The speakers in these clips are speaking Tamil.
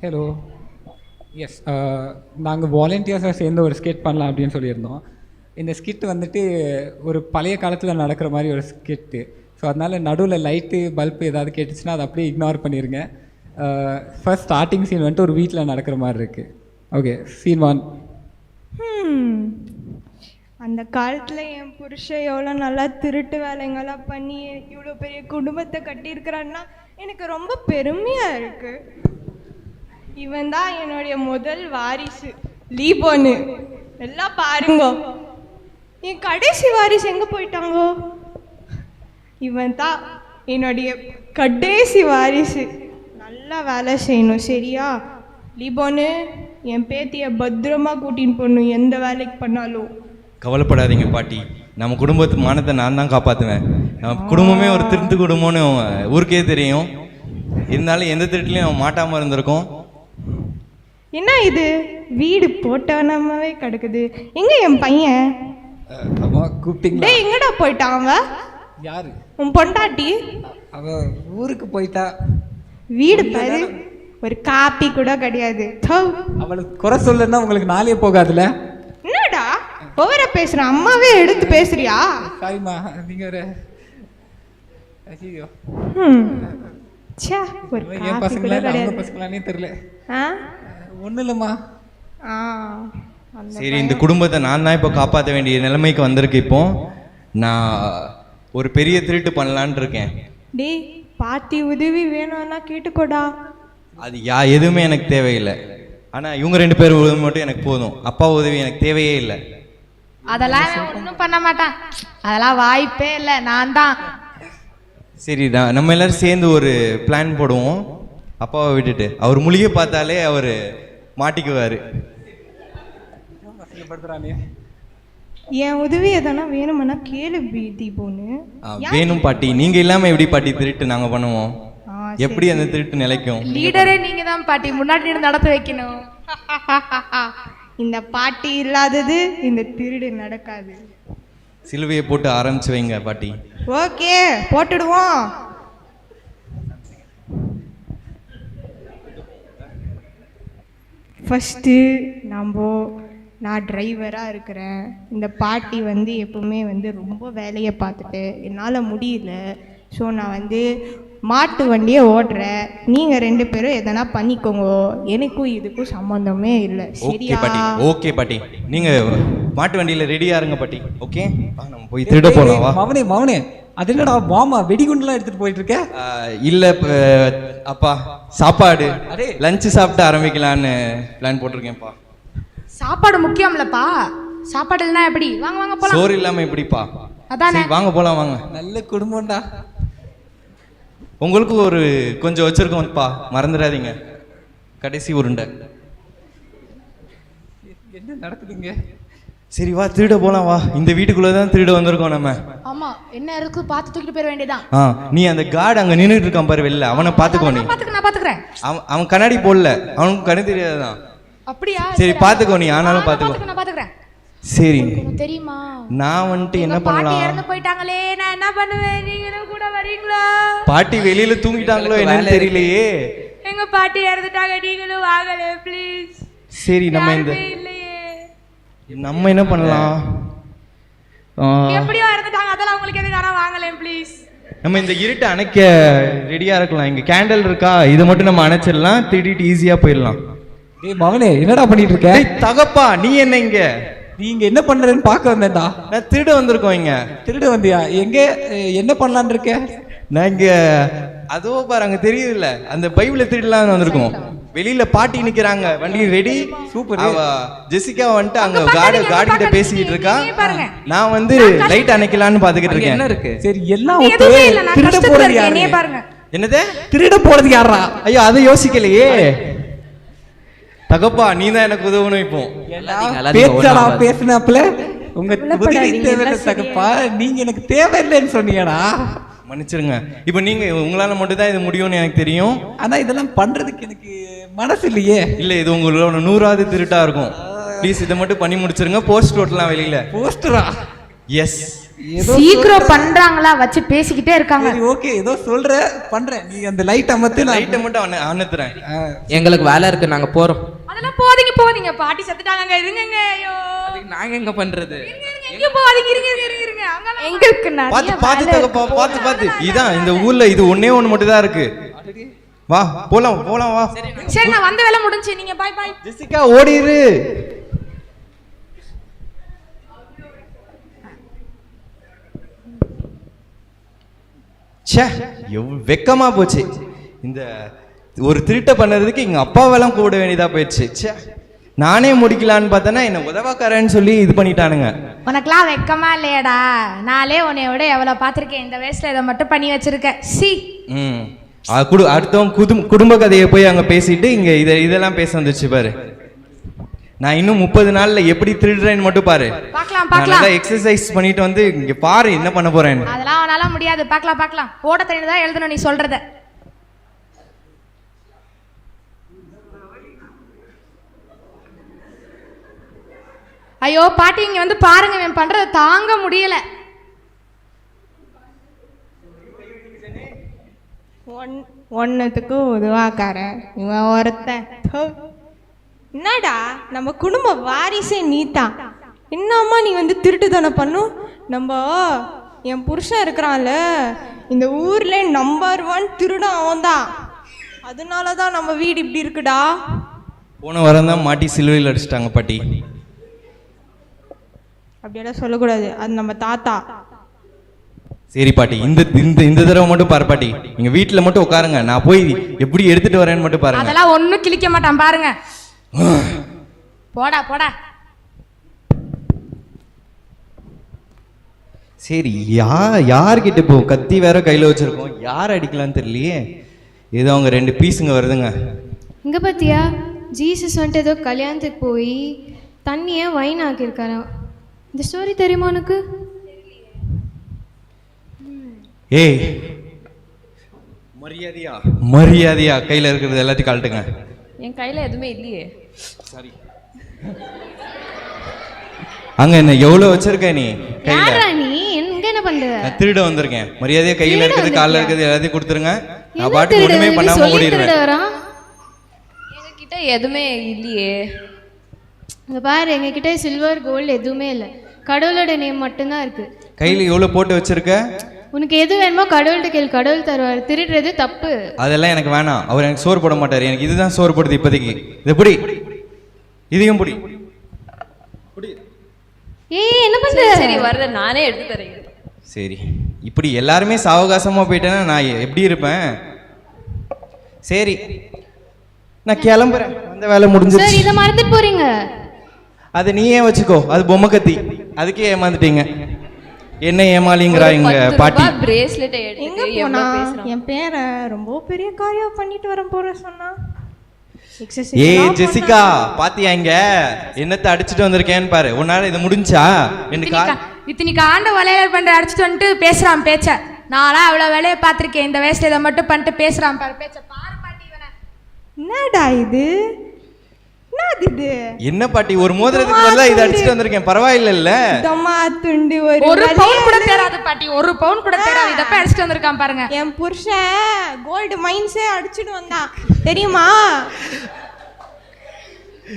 ஹலோ. எஸ், நாங்கள் வாலண்டியர்ஸாக சேர்ந்து ஒரு ஸ்கிட் பண்ணலாம் அப்படின்னு சொல்லியிருந்தோம். இந்த ஸ்கிட் வந்துட்டு ஒரு பழைய காலத்தில் நடக்கிற மாதிரி ஒரு ஸ்கிட்டு. ஸோ அதனால் நடுவில் லைட்டு பல்பு ஏதாவது கேட்டுச்சுன்னா அதை அப்படியே இக்னோர் பண்ணிடுங்க. ஃபர்ஸ்ட் ஸ்டார்டிங் சீன் வந்துட்டு ஒரு வீட்டில் நடக்கிற மாதிரி இருக்குது. Okay, scene 1. அந்த காலத்தில் என் புருஷன் எவ்வளோ நல்லா திருட்டு வேலைங்கெல்லாம் பண்ணி இவ்வளோ பெரிய குடும்பத்தை கட்டியிருக்கிறான்னா எனக்கு ரொம்ப பெருமையாக இருக்குது. இவன் தான் என்னுடைய முதல் வாரிசு லீபோனு. எல்லாம் பாருங்கோ, என் கடைசி வாரிசு எங்கே போயிட்டாங்கோ? இவன் தான் என்னுடைய கடைசி வாரிசு. நல்லா வேலை செய்யணும், சரியா? லீபோனு, என் பேத்தியை பத்திரமா கூட்டின்னு போகணும் எந்த வேலைக்கு பண்ணாலும். கவலைப்படாதீங்க பாட்டி, நம்ம குடும்பத்து மானத்தை நான் தான் காப்பாற்றுவேன். நம்ம குடும்பமே ஒரு திருட்டு குடும்பம்னு ஊருக்கே தெரியும். இருந்தாலும் எந்த திருட்டுலையும் மாட்டாமல் இருந்திருக்கோம். என்ன இது, வீடு போட்டவனமாவே கிடக்குது. எங்க என் பையன்? கூப்பிட்டீங்களா? டேய், எங்கடா போயிட்டான் அவன்? யாரு? உன் பொண்டாட்டி. அவ ஊருக்கு போயிட்டா. வீடு பாரு, ஒரு காப்பி கூட கிடையாது. அவளுக்கு குறை சொல்லுன்னா உங்களுக்கு நாளே போகாதுல. என்னடா ஓவரா பேசுற? அம்மாவே எடுத்து பேசுறியா? சாரிம்மா, நீங்க ஒரு ஐயோ. ச்சே, ஒரு என் பசங்களா அவங்க பசங்களானே தெரியல. ஒன்றும் இல்லைம்மா. சரி, இந்த குடும்பத்தை நான் தான் இப்போ காப்பாற்ற வேண்டிய நிலைமைக்கு வந்திருக்கு. இப்போ நான் ஒரு பெரிய திருட்டு பண்ணலான் இருக்கேன். டேய், பாட்டி உதவி வேணும்னா கேட்டுக்கோடா. அது எதுவுமே எனக்கு தேவையில்லை. ஆனால் இவங்க 2 பேர் உதவி மட்டும் எனக்கு போதும். அப்பா உதவி எனக்கு தேவையே இல்லை. அதெல்லாம் ஒன்றும் பண்ண மாட்டான், அதெல்லாம் வாய்ப்பே இல்லை. நான் தான். சரி, நம்ம எல்லாரும் சேர்ந்து ஒரு பிளான் போடுவோம். அப்பாவை விட்டுட்டு அவர் முழிய பார்த்தாலே அவர் மாட்டிக்குவாரு. என் உதவி எதனா வேணும்னா கேளு தீபோன்னு. வேணும் பாட்டி, நீங்க இல்லாம எப்படி பாட்டி திருட்டு நாங்க பண்ணுவோம்? எப்படி அந்த திருட்டு நிலைக்கும்? லீடரே நீங்க தான் பாட்டி, முன்னாடி நடத்த வைக்கணும். இந்த பாட்டி இல்லாதது இந்த திருடு நடக்காது. சிலுவையை போட்டு ஆரம்பிச்சு வைங்க பாட்டி. ஓகே, போட்டுடுவோம். ஃபஸ்ட்டு நான் டிரைவராக இருக்கிறேன். இந்த பாட்டி எப்பவுமே ரொம்ப வேலையை பார்த்துட்டு என்னால் முடியல. ஸோ நான் மாட்டு வண்டியை ஓட்டுறேன். நீங்கள் 2 பேரும் எதனா பண்ணிக்கோங்க, எனக்கும் இதுக்கும் சம்மந்தமே இல்லை. சரியா? ஓகே பாட்டி, நீங்கள் மாட்டு வண்டியில் ரெடியாக இருங்க பாட்டி. ஓகே, நம்ம போய் திருட போகலாம். வா மவனே, அது என்னடா பாமா வெடிகுண்டுலாம் எடுத்துட்டு போயிட்டு இருக்க? இல்ல அப்பா, சாப்பாடு லஞ்சு சாப்பிட்டு ஆரம்பிக்கலான்னு பிளான் போட்டிருக்கேன்ப்பா. சாப்பாடு முக்கியம்லப்பா, சாப்பாடு இல்லைன்னா எப்படி? வாங்க வாங்க போலாம். சோறு இல்லாம எப்படிப்பா? அதானே, வாங்க போலாம் வாங்க. நல்ல குடும்பம்டா. உங்களுக்கு ஒரு கொஞ்சம் வச்சிருக்கோம்ப்பா, மறந்துடாதீங்க. கடைசி உருண்டை. என்ன நடக்குதுங்க? சரி வா, திருட போலாம் வா. இந்த வீட்டுக்குள்ளதான் திருட வந்திருக்கோம் நம்ம. ஆமா, என்ன இருக்கு பார்த்து தூக்கிட்டு போயிட வேண்டியதான். நீ அந்த கார்டு அங்க நின்றுட்டு இருக்கான் பாரு வெளில, அவனை பாத்துக்கோ. நீ நான் பாத்துக்கிறேன். அவன் கண்ணாடி போடல, அவனுக்கு கண்ணு தெரியாதுதான். அப்படியா? சரி பாத்துக்கோ, நீ ஆனாலும் பாத்துக்கோ. நான் பாத்துக்கிறேன். சரி, தெரியுமா நான் என்ன பண்ணலாம்? இறந்து போயிட்டாங்களே, நான் என்ன பண்ணுவேன்? நீங்க கூட வரீங்களா? பாட்டி வெளியில தூங்கிட்டாங்களோ என்னன்னு தெரியலையே. எங்க பாட்டி இறந்துட்டாங்க, நீங்களும் வாங்கல ப்ளீஸ். சரி, நம்ம என்ன பண்ணலாம்? எப்படியோ இறந்துட்டாங்க, அதெல்லாம் உங்களுக்கு எதுக்கு யாரா வாங்கல ப்ளீஸ். நம்ம இந்த இருட்டை அணைக்க ரெடியா இருக்கலாம். இங்க கேண்டல் இருக்கா? இதை மட்டும் நம்ம அணைச்சிடலாம், திருடிட்டு ஈஸியா போயிடலாம். டேய் மவனே, என்னடா பண்ணிட்டு இருக்க? தகப்பா, நீ என்ன இங்க? நீங்க என்ன பண்றேன்னு பார்க்க வந்தேன்டா. நான் திருட வந்திருக்கோம். இங்க திருட வந்தியா? எங்க என்ன பண்ணலான்னு இருக்க? நான் இங்க அதோ பாரு, அங்க தெரியுதுல்ல, அந்த பைபிளை திருடலாம் வந்திருக்கோம். வெளியில பாட்டி நிக்கிறாங்க, வண்டி ரெடி. சூப்பர். ஜெசிகா வந்துட்டு அங்க காடி கிட்ட பேசிக்கிட்டு இருக்கா. நான் லைட் அணைக்கலான்னு பாத்துக்கிட்டு இருக்கேன். என்ன இருக்கு? சரி, எல்லாம் திருட போறது யாரு? என்னது திருட போறது யாரா? ஐயோ, அதை யோசிக்கலையே. தகப்பா, நீ தான் எனக்கு உதவணும். இப்போ பேச்சாடா பேசினாப்புல உங்க உதவி தேவையில்லை தகப்பா, நீங்க எனக்கு தேவையில்லைன்னு சொன்னீங்கடா. மன்னிச்சிருங்க. இப்போ நீங்க உங்களால மட்டும் தான் இது முடியும்னு எனக்கு தெரியும். ஆனா இதெல்லாம் பண்றதுக்கு எனக்கு மனசு இல்லையே. இல்ல, இது உங்களோட 100வது திருட்டா இருக்கும். ப்ளீஸ் இதை மட்டும் பண்ணி முடிச்சிருங்க. போஸ்ட் ஓட்டலாம் வெளியில. போஸ்டரா? எஸ். சீக்கிரம் பண்றாங்களா வச்சு பேசிக்கிட்டே இருக்காங்க. சரி ஓகே, ஏதோ சொல்ற பண்றேன், நீ அந்த லைட் அமர்த்து, நான் லைட்டை மட்டும் அனுத்துறேன். எங்களுக்கு வேலை இருக்கு, நாங்க போறோம். அதெல்லாம் போதீங்க பாட்டி செத்துட்டாங்க, இருங்க. ஐயோ நாங்க எங்க பண்றது? எங்க போவாதீங்க, இருங்க. எங்களுக்கு பார்த்து இதான் இந்த ஊர்ல இது ஒண்ணே ஒண்ணு மட்டும் தான் இருக்கு. வா போலாம் வா. சரி நான் வந்த வேலை முடிஞ்சு, நீங்க பாய். ஜெசிகா ஓடிரு. ச்சே, வெக்கமா போச்சு. இந்த ஒரு திருட்டை பண்ணறதுக்கு எங்க அப்பாவெல்லாம் கூட வேண்டியதா போயிடுச்சு. ச்சே, நானே முடிக்கலான்னு பார்த்தேன்னா என்ன உதவாக்காரன்னு சொல்லி இது பண்ணிட்டானுங்க. உனக்கெல்லாம் வெக்கமா இல்லையடா? நாளே உன்னையோட எவ்வளவு பார்த்திருக்கேன், இந்த வயசுல இதை மட்டும் பண்ணி வச்சிருக்க. சி அடுத்தவங்க குடும்ப கதையை போய் அங்க பேசிட்டு இங்க இதெல்லாம் பேச வந்துச்சு பாரு. நான் இன்னும் 30 நாள்ல எப்படி திருடுறேன்னு மட்டும் பாரு. பார்க்கலாம். எக்ஸசைஸ் பண்ணிட்டு வந்து இங்க பாரு என்ன பண்ண போறேன்னு. அதெல்லாம் அவனால முடியாது. பார்க்கலாம். ஓட தெரியுதா எழுதணும் நீ சொல்றத. ஐயோ பாட்டி இங்க வந்து பாருங்க, இவன் பண்றத தாங்க முடியல. ஒன்னுத்துக்கு உதவாக்காரன் இவன் ஒருத்தன். என்னடா நம்ம குடும்ப வாரிசே நீதான், என்னம்மா நீ வந்து திருட்டுத்தனை பண்ணும்? நம்ம என் புருஷன் இருக்கிறான்ல, இந்த ஊர்ல நம்பர் 1 திருடன் அவன்தான். அதனாலதான் நம்ம வீடு இப்படி இருக்குடா. போன வாரம் தான் மாட்டி சிலுவையில் அடிச்சிட்டாங்க பாட்டி. அப்படியெல்லாம் சொல்லக்கூடாது, அது நம்ம தாத்தா. சரி பாட்டி, இந்த தடவை மட்டும் பாரு பாட்டி, நீங்க வீட்டுல மட்டும் உட்காருங்க, நான் போய் எப்படி எடுத்துட்டு வரேன்னு மட்டும் பாருங்க. அதெல்லாம் ஒண்ணும் கிழிக்க மாட்டான் பாருங்க. போடா. சரி, யார்கிட்ட போ? கத்தி வேற கையில வச்சிருக்கோம், யார் அடிக்கலான்னு தெரியலையே. ஏதோ அவங்க 2 பீஸுங்க வருதுங்க. இங்கே பார்த்தியா, ஜீசஸ் வந்துட்டு ஏதோ கல்யாணத்துக்கு போய் தண்ணியை வைன் ஆக்கியிருக்காராம். இந்த ஸ்டோரி தெரியுமா உனக்கு? ஏய், மரியாதையா கையில இருக்கிறது எல்லாத்தையும் கழட்டுங்க. என் கையில எதுவுமே இல்லையே. சாரி. அங்க என்ன எவ்வளவு வச்சிருக்க நீ கையில? யாரா நீ? எங்க என்ன பண்ற? நான் திருட வந்திருக்கேன். மரியாதையா கையில இருக்கிறது கால்ல இருக்கிறது எல்லாத்தையும் கொடுத்துருங்க. நான் பாட்டுக்கு ஒண்ணுமே பண்ணாம ஓடிடுவேன். எங்ககிட்ட எதுவுமே இல்லையே. இங்க பாரு, எங்ககிட்ட சில்வர் கோல்டு எதுவுமே இல்லை, கடவுளோட நேம் மட்டும்தான் இருக்கு. கையில எவ்வளவு போட்டு வச்சிருக்க? உனக்கு எது வேணுமோ கடவுள்கிட்ட கேள், கடவுள் தருவார். திருடுறது தப்பு. அதெல்லாம் எனக்கு வேணாம். அவர் எனக்கு சோறு போட மாட்டாரு, எனக்கு இதுதான் சோறு போடுது இப்போதைக்கு. இது புடி, இதையும் புடி. ஏய் என்ன பண்ற? சரி வர்ற, நானே எடுத்து தரேன். சரி, இப்படி எல்லாருமே சாவகாசமா போயிட்டேன்னா நான் எப்படி இருப்பேன்? சரி நான் கிளம்புறேன், அந்த வேலை முடிஞ்சிருச்சு. சார் இதை மறந்துட்டு போறீங்க. அது நீயே வச்சுக்கோ, அது பொம்மை கத்தி, அதுக்கே ஏமாந்துட்டீங்க. என்ன ஏமாலிங்கிறாங்க பாட்டி. பிரேஸ்லெட் எங்க போனா? என் பேரை ரொம்ப பெரிய காரியம் பண்ணிட்டு போற சொன்னா. ஏய் ஜெசிகா, பாத்தியா இங்க என்னத்தை அடிச்சுட்டு வந்திருக்கேன்னு பாரு. உன்னால இது முடிஞ்சா? இத்தனைக்கு ஆண்ட வலையில பண்ற அடிச்சுட்டு வந்துட்டு பேசுறான் பேச்ச. நான்லாம் அவ்வளவு வேலையை பார்த்திருக்கேன், இந்த வயசுல இதை மட்டும் பண்ணிட்டு பேசுறான் பாரு பேச்ச. பாரு பாட்டி இவனை. என்னடா இது? என்னது? என்ன பாட்டி, ஒரு மோதிரத்துக்கு பதிலா இதை அடிச்சுட்டு வந்திருக்கேன், பரவாயில்ல? தம்மா துண்டி ஒரு பவுன் கூட தேராது பாட்டி, ஒரு பவுன் கூட தேராது. இத போய் அடிச்சுட்டு வந்திருக்கான் பாருங்க. என் புருஷன் கோல்டு மைன்ஸே அடிச்சுட்டு வந்தான் தெரியுமா?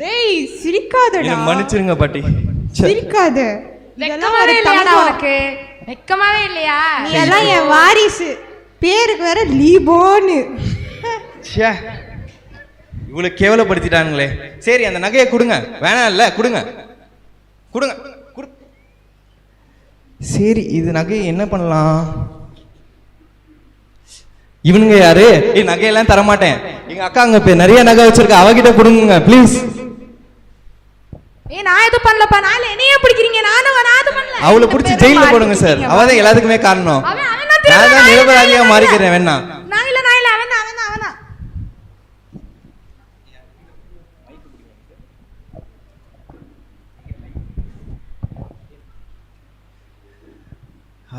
டேய் சிரிக்காதடா. மன்னிச்சிருங்க பாட்டி, சிரிக்காத. வெக்கமாவே இல்லையாடா உனக்கு? வெக்கமாவே இல்லையா? நீ எல்லாம் என் வாரிசு, பேருக்கு வேற லீபோன்னு. ச்சே, இவ்வளவு கேவலப்படுத்திட்டானுங்களே. சரி அந்த நகையை கொடுங்க. வேணாம் இல்ல, கொடுங்க. சரி இது நகையை என்ன பண்ணலாம்? இவனுங்க யாரு? நகையெல்லாம் தரமாட்டேன். எங்க அக்கா அங்க நிறைய நகை வச்சிருக்க, அவகிட்ட கொடுங்க ப்ளீஸ். நான் எது பண்ணலப்பா. நான் என்னையே பிடிக்கிறீங்க? நான் அது பண்ணல. அவளை பிடிச்சி ஜெயில போடுங்க சார், அவதான் எல்லாத்துக்குமே காரணம். நான் தான் நிரபராதியா மாறிக்கிறேன். வேணா நான் இல்ல அவன் தான்.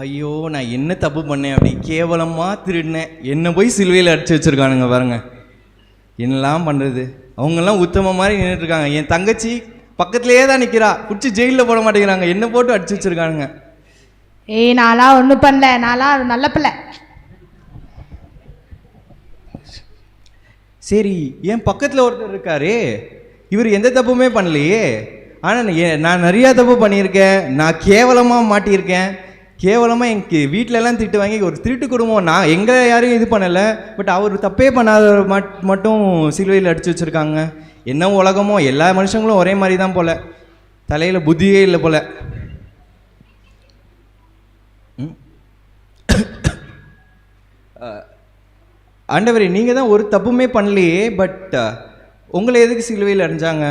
ஐயோ, நான் என்ன தப்பு பண்ணேன்? அப்படி கேவலமா திருடினேன். என்ன போய் சிலுவையில் அடிச்சு வச்சிருக்கானுங்க பாருங்க. என்னெல்லாம் பண்றது? அவங்கெல்லாம் உத்தம மாதிரி நின்றுட்டு இருக்காங்க. என் தங்கச்சி பக்கத்துலயே தான் நிக்கிறா, பிடிச்சி ஜெயிலில் போட மாட்டேங்கிறாங்க, என்ன போட்டு அடிச்சு வச்சிருக்கானுங்க. ஏய் நான்லாம் ஒன்றும் பண்ணல, நான்லாம் நல்ல பிள்ளை. சரி, என் பக்கத்தில் ஒருத்தர் இருக்காரே, இவர் எந்த தப்புமே பண்ணலையே. ஆனால் நான் நிறையா தப்பு பண்ணியிருக்கேன். நான் கேவலமாக மாட்டியிருக்கேன். கேவலமாக எனக்கு வீட்டிலலாம் திட்டு வாங்கி ஒரு திருட்டு குடும்பம். நான் எங்கே யாரையும் இது பண்ணலை. பட் அவர் தப்பே பண்ணாத மட்டும் சிலுவையில் அடித்து வச்சுருக்காங்க. என்ன உலகமோ, எல்லா மனுஷங்களும் ஒரே மாதிரி தான் போல், தலையில் புத்தியே இல்லை போல். ஆண்டவரே, நீங்கள் தான் ஒரு தப்புமே பண்ணலையே, பட் உங்களை எதுக்கு சிலுவையில் அடைஞ்சாங்க?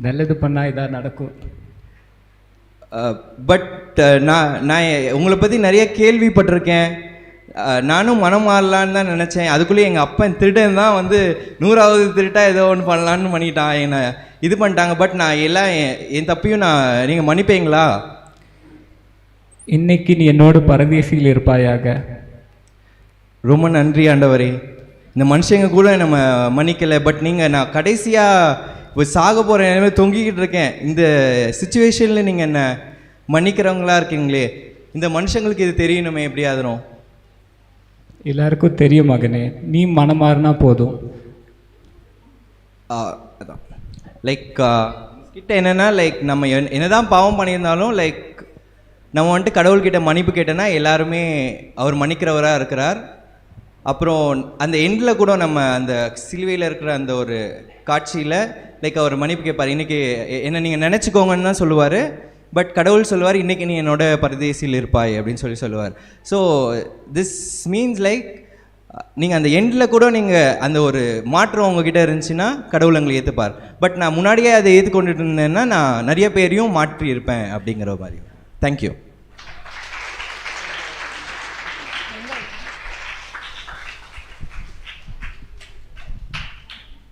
நல்லது பண்ணால் இதாக நடக்கும். பட் நான் உங்களை பற்றி நிறைய கேள்விப்பட்டிருக்கேன். நானும் மனம் மாறலான்னு தான் நினச்சேன். அதுக்குள்ளேயே எங்கள் அப்பன் திருடன் தான் வந்து 100வது திருட்டாக ஏதோ ஒன்று பண்ணலான்னு பண்ணிட்டான், என்னை இது பண்ணிட்டாங்க. பட் நான் எல்லாம் என் தப்பையும் நீங்கள் மன்னிப்பீங்களா? இன்னைக்கு நீ என்னோட பரதேசியில் இருப்பாயாக. ரொம்ப நன்றி ஆண்டவரே. இந்த மனுஷங்க கூட நம்ம மன்னிக்கலை, பட் நீங்கள் நான் கடைசியாக இப்போ சாக போகிற நிலைமை தொங்கிக்கிட்டு இருக்கேன். இந்த சுச்சுவேஷனில் நீங்கள் என்ன மன்னிக்கிறவங்களா இருக்கீங்களே, இந்த மனுஷங்களுக்கு இது தெரியணுமே எப்படியாதுரும். எல்லாருக்கும் தெரியும் மகனே, நீ மனமாறினா போதும். அதான் லைக் கிட்ட என்னென்னா, லைக் நம்ம என்னதான் பாவம் பண்ணியிருந்தாலும், லைக் நம்ம வந்துட்டு கடவுள்கிட்ட மன்னிப்பு கேட்டோன்னா எல்லாருமே அவர் மன்னிக்கிறவராக இருக்கிறார். அப்புறம் அந்த எண்டில் கூட நம்ம அந்த சிலுவையில் இருக்கிற அந்த ஒரு காட்சியில் லைக் அவர் மன்னிப்பு கேட்பார். இன்றைக்கி என்ன நீங்கள் நினச்சிக்கோங்கன்னு தான் சொல்லுவார். பட் கடவுள் சொல்லுவார், இன்றைக்கி நீ என்னோட பரதேசியில் இருப்பாய் அப்படின்னு சொல்லுவார். ஸோ திஸ் மீன்ஸ் லைக் நீங்கள் அந்த எண்டில் கூட நீங்கள் அந்த ஒரு மாற்றம் உங்ககிட்ட இருந்துச்சுன்னா கடவுள் உங்களை ஏற்றுப்பார். பட் நான் முன்னாடியே அதை ஏற்றுக்கொண்டுட்டு இருந்தேன்னா நான் நிறைய பேரையும் மாற்றி இருப்பேன் அப்படிங்கிற மாதிரி. தேங்க்யூ.